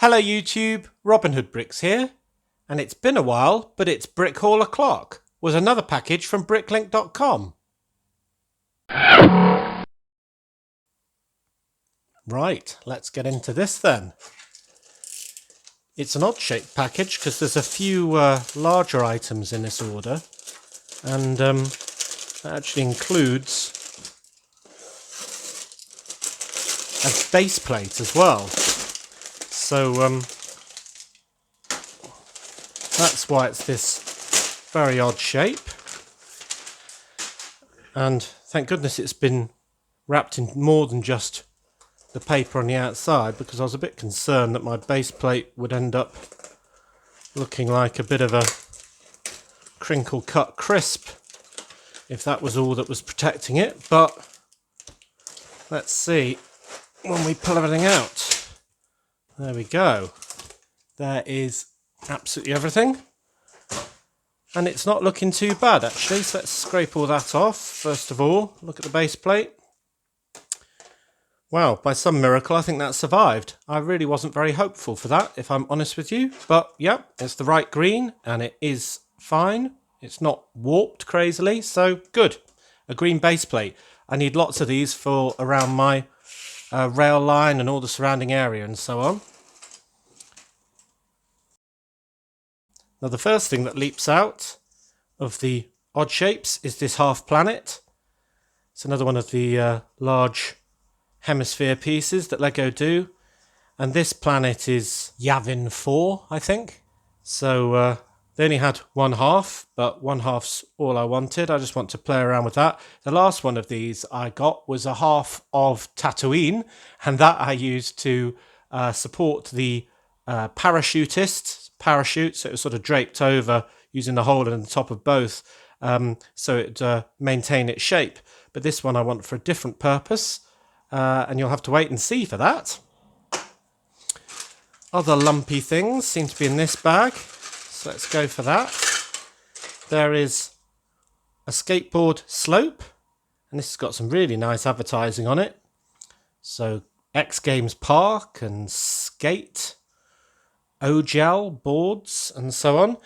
Hello YouTube, Robin Hood Bricks here, and it's been a while, but it's Brick Haul O'Clock was another package from Bricklink.com. Right, let's get into this then. It's an odd-shaped package because there's a few larger items in this order, and that actually includes a base plate as well. So that's why it's this very odd shape, and thank goodness it's been wrapped in more than just the paper on the outside, because I was a bit concerned that my base plate would end up looking like a bit of a crinkle cut crisp if that was all that was protecting it. But let's see when we pull everything out. There we go. There is absolutely everything, and it's not looking too bad actually. So let's scrape all that off. First of all, look at the base plate. Wow, by some miracle I think that survived. I really wasn't very hopeful for that, if I'm honest with you, but yeah, it's the right green and it is fine. It's not warped crazily, so good. A green base plate. I need lots of these for around my rail line and all the surrounding area and so on. Now the first thing that leaps out of the odd shapes is this half planet. It's another one of the large hemisphere pieces that Lego do, and this planet is Yavin 4, I think. So they only had one half, but one half's all I wanted. I just want to play around with that. The last one of these I got was a half of Tatooine, and that I used to support the parachutist parachute, so it was sort of draped over using the hole in the top of both, so it maintain its shape. But this one I want for a different purpose. And you'll have to wait and see for that. Other lumpy things seem to be in this bag, so let's go for that. There is a Skateboard Slope, and this has got some really nice advertising on it. So X Games Park and Skate, OGel boards and so on,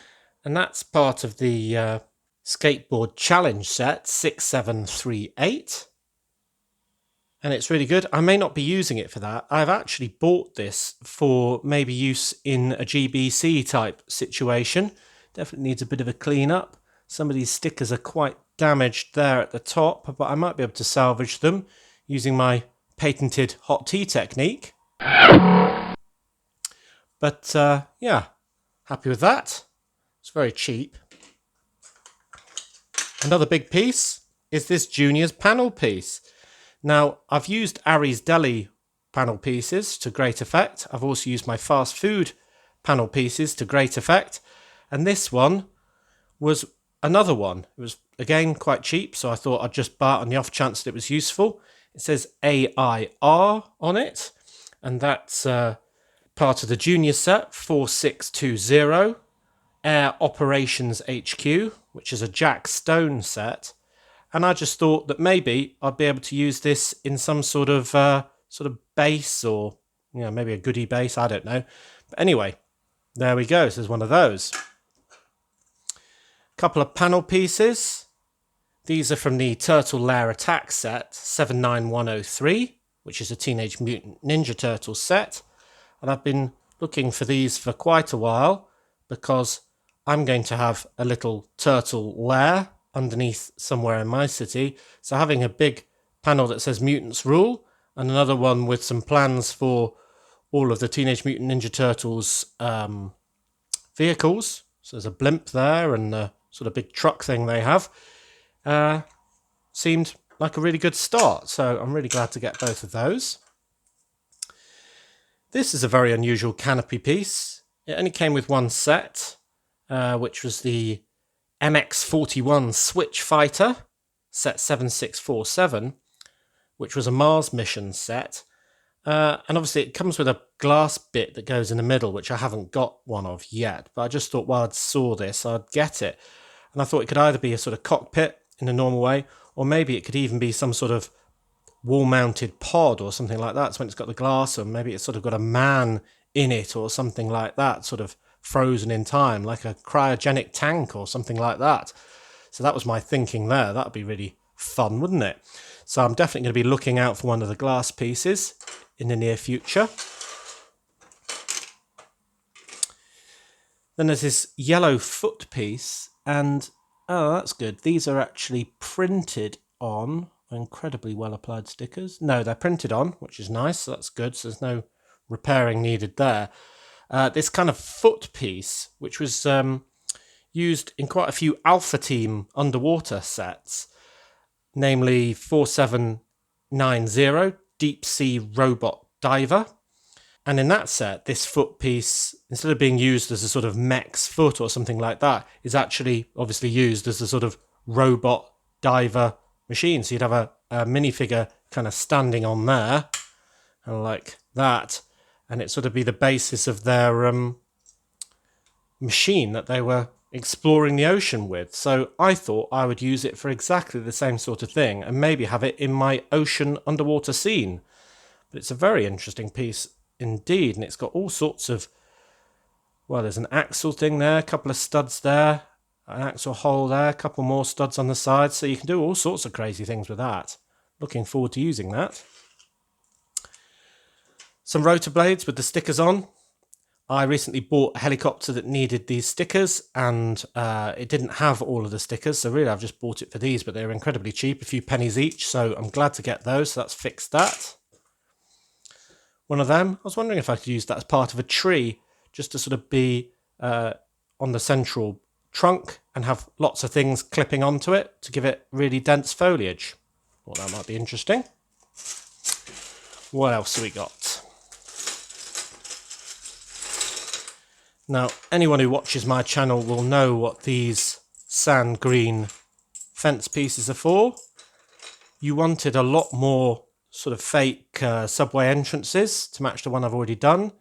and that's part of the Skateboard Challenge set 6738. And it's really good. I may not be using it for that. I've actually bought this for maybe use in a GBC type situation. Definitely needs a bit of a clean up. Some of these stickers are quite damaged there at the top, but I might be able to salvage them using my patented hot tea technique. But yeah, happy with that. It's very cheap. Another big piece is this Junior's panel piece. Now, I've used Ari's Deli panel pieces to great effect. I've also used my fast food panel pieces to great effect. And this one was another one. It was, again, quite cheap, so I thought I'd just buy it on the off chance that it was useful. It says AIR on it, and that's part of the Junior set 4620, Air Operations HQ, which is a Jack Stone set. And I just thought that maybe I'd be able to use this in some sort of base, or maybe a goodie base, I don't know. But anyway, there we go. So there's one of those. Couple of panel pieces. These are from the Turtle Lair Attack set 79103, which is a Teenage Mutant Ninja Turtles set. And I've been looking for these for quite a while because I'm going to have a little turtle lair underneath somewhere in my city, so having a big panel that says Mutants Rule and another one with some plans for all of the Teenage Mutant Ninja Turtles vehicles, so there's a blimp there and the sort of big truck thing they have, seemed like a really good start, so I'm really glad to get both of those. This is a very unusual canopy piece. It only came with one set, which was the MX-41 Switch Fighter, set 7647, which was a Mars mission set. And obviously it comes with a glass bit that goes in the middle, which I haven't got one of yet. But I just thought while I saw this, I'd get it. And I thought it could either be a sort of cockpit in a normal way, or maybe it could even be some sort of wall-mounted pod or something like that. So when it's got the glass, or maybe it's sort of got a man in it or something like that, sort of frozen in time, like a cryogenic tank or something like that. So that was my thinking there. That would be really fun, wouldn't it? So I'm definitely going to be looking out for one of the glass pieces in the near future. Then there's this yellow foot piece, and oh, that's good. These are actually printed on incredibly well applied stickers. No, they're printed on, which is nice. So that's good. So there's no repairing needed there. This kind of foot piece, which was used in quite a few Alpha Team underwater sets, namely 4790 Deep Sea Robot Diver. And in that set, this foot piece, instead of being used as a sort of mech's foot or something like that, is actually obviously used as a sort of robot diver machine. So you'd have a minifigure kind of standing on there, and like that, and it sort of be the basis of their machine that they were exploring the ocean with. So I thought I would use it for exactly the same sort of thing, and maybe have it in my ocean underwater scene. But it's a very interesting piece indeed, and it's got all sorts of, well, there's an axle thing there, a couple of studs there, an axle hole there, a couple more studs on the side, so you can do all sorts of crazy things with that. Looking forward to using that. Some rotor blades with the stickers on. I recently bought a helicopter that needed these stickers, and it didn't have all of the stickers, so really I've just bought it for these, but they were incredibly cheap, a few pennies each, so I'm glad to get those. So that's fixed that. One of them, I was wondering if I could use that as part of a tree, just to sort of be on the central trunk and have lots of things clipping onto it to give it really dense foliage. Thought that might be interesting. What else have we got? Now, anyone who watches my channel will know what these sand green fence pieces are for. You wanted a lot more sort of fake subway entrances to match the one I've already done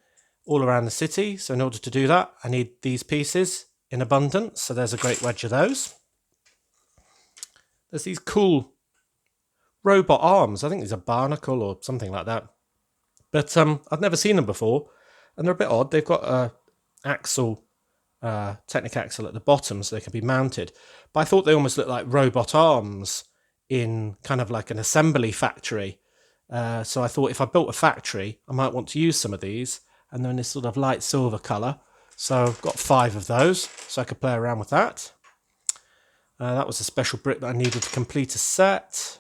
all around the city. So in order to do that, I need these pieces in abundance. So there's a great wedge of those. There's these cool robot arms. I think these are barnacle or something like that. But I've never seen them before, and they're a bit odd. They've got a axle, Technic axle at the bottom, so they can be mounted. But I thought they almost looked like robot arms in kind of like an assembly factory. So I thought if I built a factory, I might want to use some of these, and they're in this sort of light silver colour. So I've got 5 of those, so I could play around with that. That was a special brick that I needed to complete a set.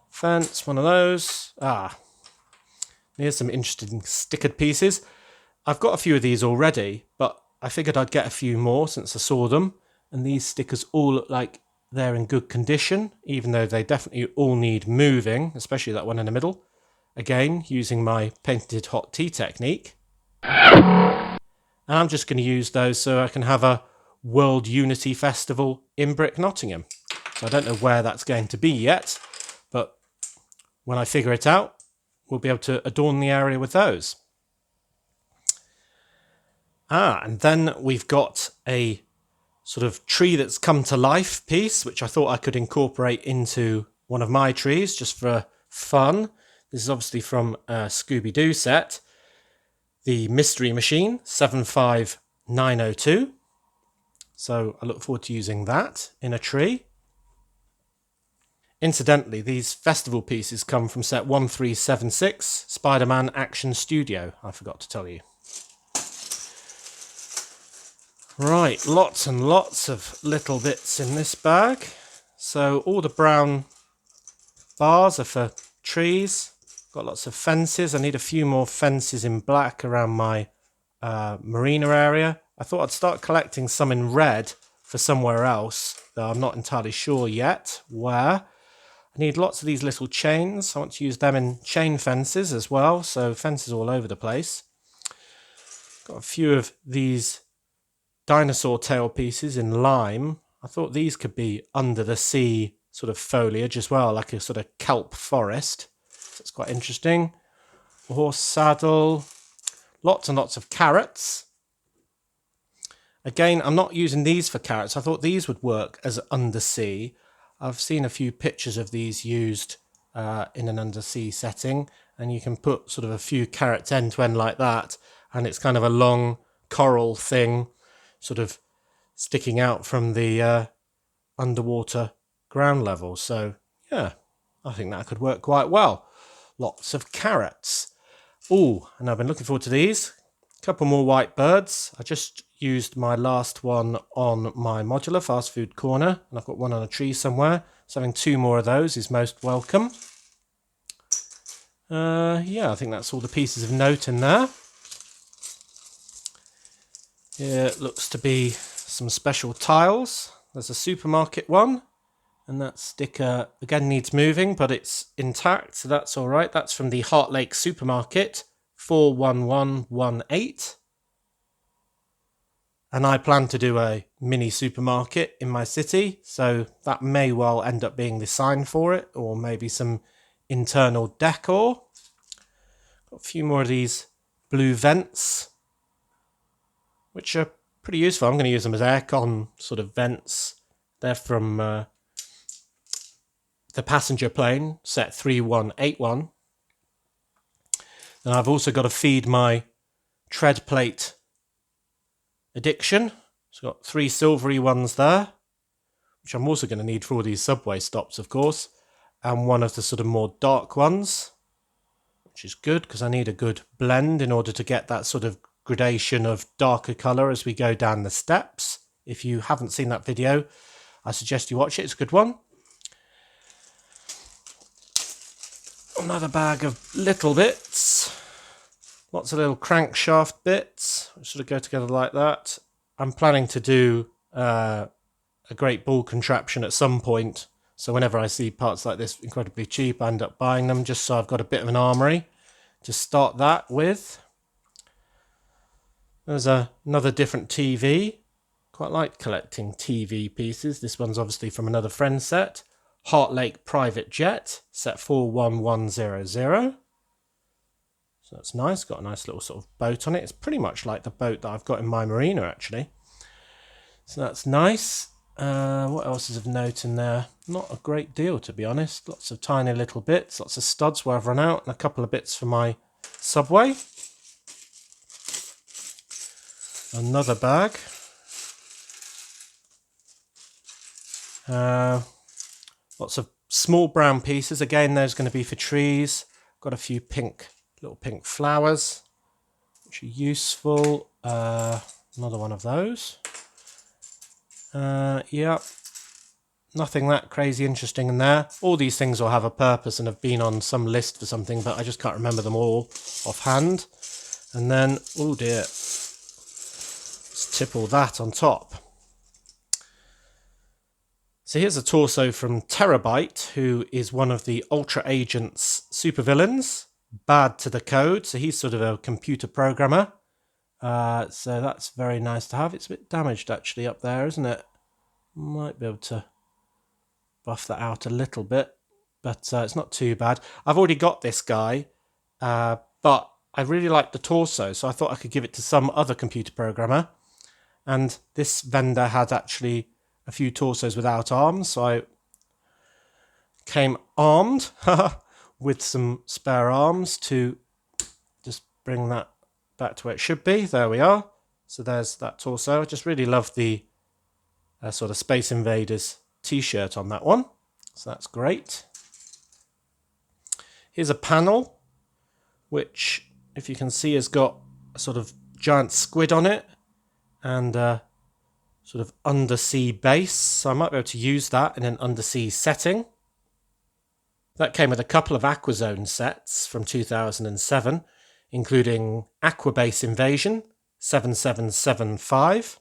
Fence, one of those. Here's some interesting stickered pieces. I've got a few of these already, but I figured I'd get a few more since I saw them. And these stickers all look like they're in good condition, even though they definitely all need moving, especially that one in the middle. Again, using my painted hot tea technique. And I'm just going to use those so I can have a World Unity Festival in Brick Nottingham. So I don't know where that's going to be yet, but when I figure it out, we'll be able to adorn the area with those. And then we've got a sort of tree that's come to life piece, which I thought I could incorporate into one of my trees just for fun. This is obviously from a Scooby-Doo set. The Mystery Machine 75902. So I look forward to using that in a tree. Incidentally, these festival pieces come from set 1376, Spider-Man Action Studio. I forgot to tell you. Right, lots and lots of little bits in this bag. So all the brown bars are for trees. Got lots of fences. I need a few more fences in black around my marina area. I thought I'd start collecting some in red for somewhere else, though I'm not entirely sure yet where. I need lots of these little chains. I want to use them in chain fences as well, so fences all over the place. Got a few of these dinosaur tail pieces in lime. I thought these could be under the sea sort of foliage as well, like a sort of kelp forest. So it's quite interesting. A horse saddle. Lots and lots of carrots. Again, I'm not using these for carrots. I thought these would work as undersea. I've seen a few pictures of these used in an undersea setting, and you can put sort of a few carrots end to end like that. and it's kind of a long coral thing sort of sticking out from the underwater ground level. So yeah, I think that could work quite well. Lots of carrots. Oh, and I've been looking forward to these. A couple more white birds. I just used my last one on my modular fast food corner, and I've got one on a tree somewhere. So having 2 more of those is most welcome. Yeah, I think that's all the pieces of note in there. Here it looks to be some special tiles. There's a supermarket one, and that sticker again needs moving, but it's intact, so that's all right. That's from the Heart Lake Supermarket, 41118. And I plan to do a mini supermarket in my city, so that may well end up being the sign for it, or maybe some internal decor. Got a few more of these blue vents, which are pretty useful. I'm going to use them as aircon sort of vents. They're from the passenger plane, set 3181. And I've also got to feed my tread plate addiction. So I've got 3 silvery ones there, which I'm also going to need for all these subway stops, of course. And one of the sort of more dark ones, which is good because I need a good blend in order to get that sort of gradation of darker colour as we go down the steps. If you haven't seen that video, I suggest you watch it. It's a good one. Another bag of little bits. Lots of little crankshaft bits, which sort of go together like that. I'm planning to do a great ball contraption at some point. So whenever I see parts like this incredibly cheap, I end up buying them just so I've got a bit of an armoury to start that with. There's another different TV. Quite like collecting TV pieces. This one's obviously from another friend set. Heart Lake Private Jet, set 41100. So that's nice. Got a nice little sort of boat on it. It's pretty much like the boat that I've got in my marina, actually. So that's nice. What else is of note in there? Not a great deal, to be honest. Lots of tiny little bits. Lots of studs where I've run out. And a couple of bits for my subway. Another bag. Lots of small brown pieces. Again, those are going to be for trees. Got a few little pink flowers, which are useful. Another one of those. Yeah, nothing that crazy interesting in there. All these things will have a purpose and have been on some list for something, but I just can't remember them all offhand. And then, oh dear, let's tip all that on top. So here's a torso from Terabyte, who is one of the Ultra Agent's supervillains. Bad to the code, so he's sort of a computer programmer. So that's very nice to have. It's a bit damaged actually up there, isn't it? Might be able to buff that out a little bit, but it's not too bad. I've already got this guy, but I really like the torso, so I thought I could give it to some other computer programmer. And this vendor had actually a few torsos without arms, so I came armed with some spare arms to just bring that back to where it should be. There we are. So there's that torso. I just really love the sort of Space Invaders t-shirt on that one. So that's great. Here's a panel, which, if you can see, has got a sort of giant squid on it and sort of undersea base. So I might be able to use that in an undersea setting. That came with a couple of Aquazone sets from 2007, including Aquabase Invasion 7775.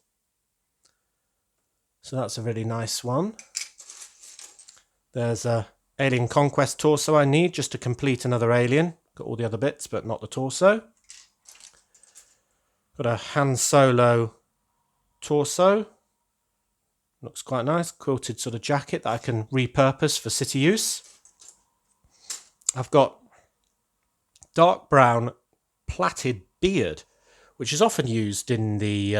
So that's a really nice one. There's a Alien Conquest torso I need just to complete another Alien. Got all the other bits, but not the torso. Got a Han Solo torso. Looks quite nice. Quilted sort of jacket that I can repurpose for city use. I've got dark brown plaited beard, which is often used in the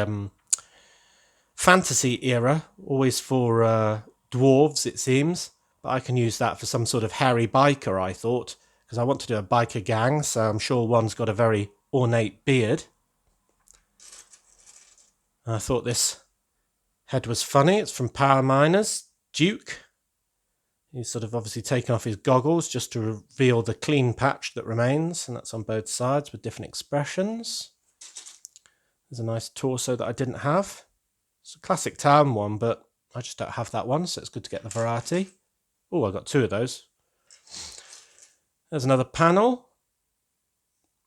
fantasy era, always for dwarves, it seems. But I can use that for some sort of hairy biker, I thought, because I want to do a biker gang, so I'm sure one's got a very ornate beard. I thought this head was funny. It's from Power Miners, Duke. He's sort of obviously taken off his goggles just to reveal the clean patch that remains, and that's on both sides with different expressions. There's a nice torso that I didn't have. It's a classic town one, but I just don't have that one, so it's good to get the variety. Oh, I got two of those. There's another panel.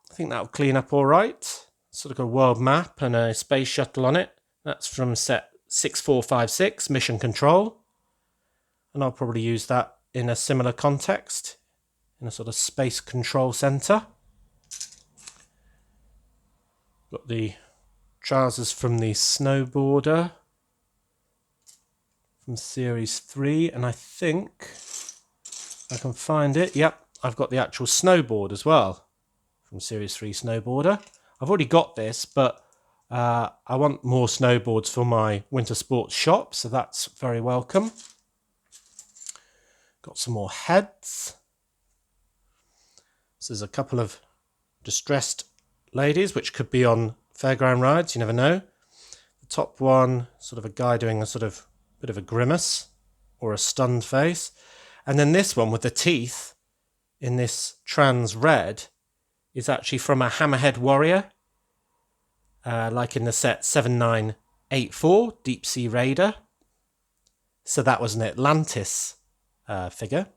I think that'll clean up all right. Sort of got a world map and a space shuttle on it. That's from set 6456, Mission Control. And I'll probably use that in a similar context, in a sort of space control center. Got the trousers from the snowboarder from Series 3, and I think I can find it. Yep, I've got the actual snowboard as well from Series 3 snowboarder. I've already got this, but I want more snowboards for my winter sports shop, so that's very welcome. Got some more heads. So there's a couple of distressed ladies, which could be on fairground rides, you never know. The top one, sort of a guy doing a sort of bit of a grimace or a stunned face. And then this one with the teeth in this trans red is actually from a Hammerhead Warrior, like in the set 7984, Deep Sea Raider. So that was an Atlantis figure.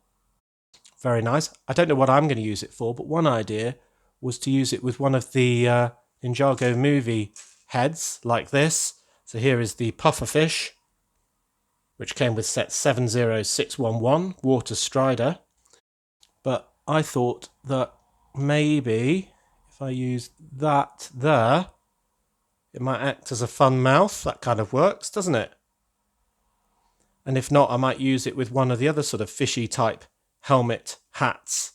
Very nice. I don't know what I'm going to use it for, but one idea was to use it with one of the Ninjago movie heads like this. So here is the pufferfish, which came with set 70611, Water Strider. But I thought that maybe if I use that there, it might act as a fun mouth. That kind of works, doesn't it? And if not, I might use it with one of the other sort of fishy type helmet hats,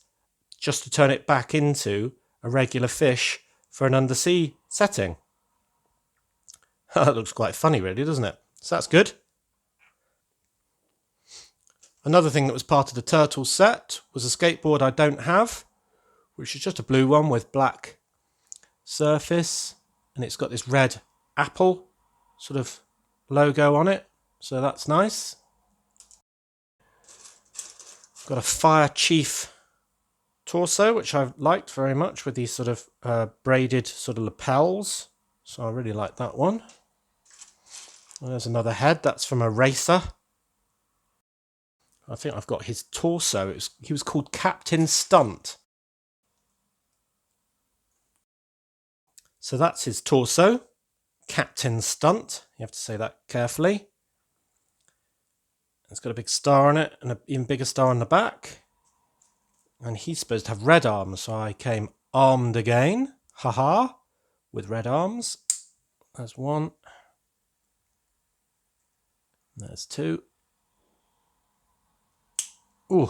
just to turn it back into a regular fish for an undersea setting. That looks quite funny, really, doesn't it? So that's good. Another thing that was part of the turtle set was a skateboard I don't have, which is just a blue one with black surface, and it's got this red apple sort of logo on it, so that's nice. Got a Fire Chief torso, which I liked very much, with these sort of braided sort of lapels, so I really like that one. And there's another head, that's from a racer. I think I've got his torso. He was called Captain Stunt. So that's his torso, Captain Stunt. You have to say that carefully. It's got a big star on it and an even bigger star on the back. And he's supposed to have red arms, so I came armed again. Haha, with red arms. There's one. There's two. Ooh,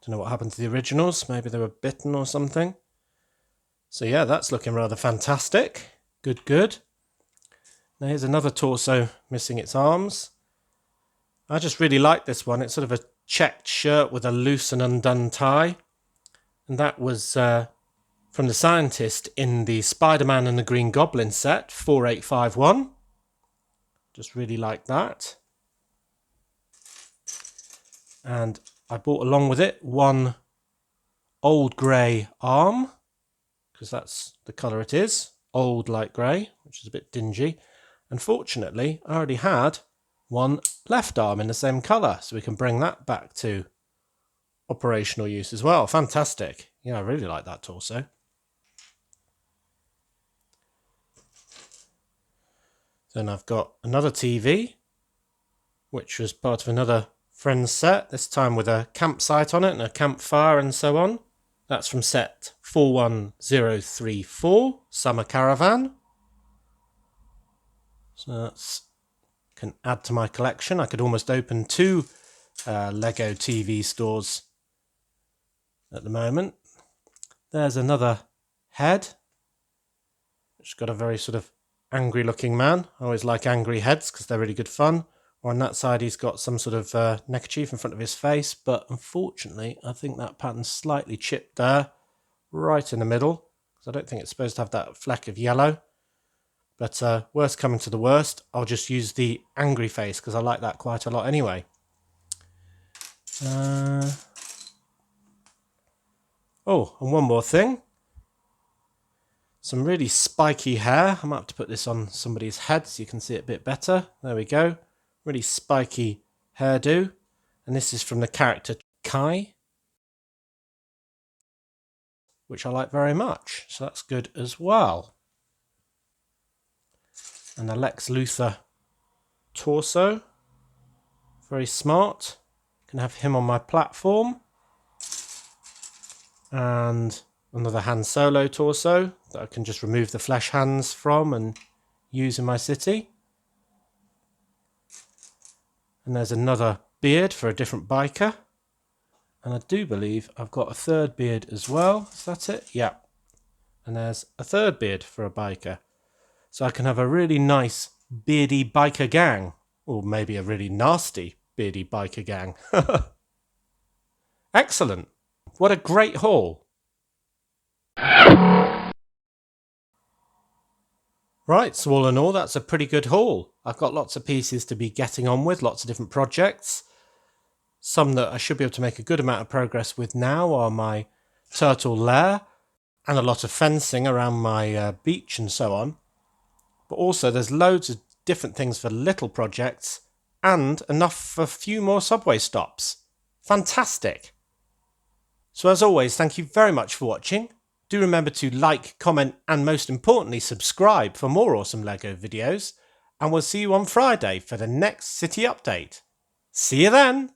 don't know what happened to the originals. Maybe they were bitten or something. So yeah, that's looking rather fantastic. Good, good. Now here's another torso missing its arms. I just really like this one. It's sort of a checked shirt with a loose and undone tie. And that was from the scientist in the Spider-Man and the Green Goblin set, 4851. Just really like that. And I bought along with it one old grey arm, because that's the colour it is, old light grey, which is a bit dingy. Unfortunately, I already had one left arm in the same colour, so we can bring that back to operational use as well. Fantastic. Yeah, I really like that torso. Then I've got another TV, which was part of another friend's set, this time with a campsite on it and a campfire and so on. That's from set 41034, Summer Caravan. So that's can add to my collection. I could almost open two Lego TV stores at the moment. There's another head, which has got a very sort of angry looking man. I always like angry heads because they're really good fun. Or on that side he's got some sort of neckerchief in front of his face, but unfortunately I think that pattern's slightly chipped there, right in the middle, because I don't think it's supposed to have that fleck of yellow. But worst coming to the worst, I'll just use the angry face because I like that quite a lot anyway. Oh, and one more thing. Some really spiky hair. I might have to put this on somebody's head so you can see it a bit better. There we go. Really spiky hairdo. And this is from the character Kai, which I like very much. So that's good as well. And a Lex Luthor torso. Very smart. Can have him on my platform. And another Han Solo torso that I can just remove the flesh hands from and use in my city. And there's another beard for a different biker. And I do believe I've got a third beard as well. Is that it? Yeah. And there's a third beard for a biker. So I can have a really nice beardy biker gang. Or maybe a really nasty beardy biker gang. Excellent. What a great haul. Right, so all in all, that's a pretty good haul. I've got lots of pieces to be getting on with, lots of different projects. Some that I should be able to make a good amount of progress with now are my turtle lair and a lot of fencing around my beach and so on. But also there's loads of different things for little projects and enough for a few more subway stops. Fantastic! So as always, thank you very much for watching. Do remember to like, comment and most importantly subscribe for more awesome LEGO videos. And we'll see you on Friday for the next city update. See you then!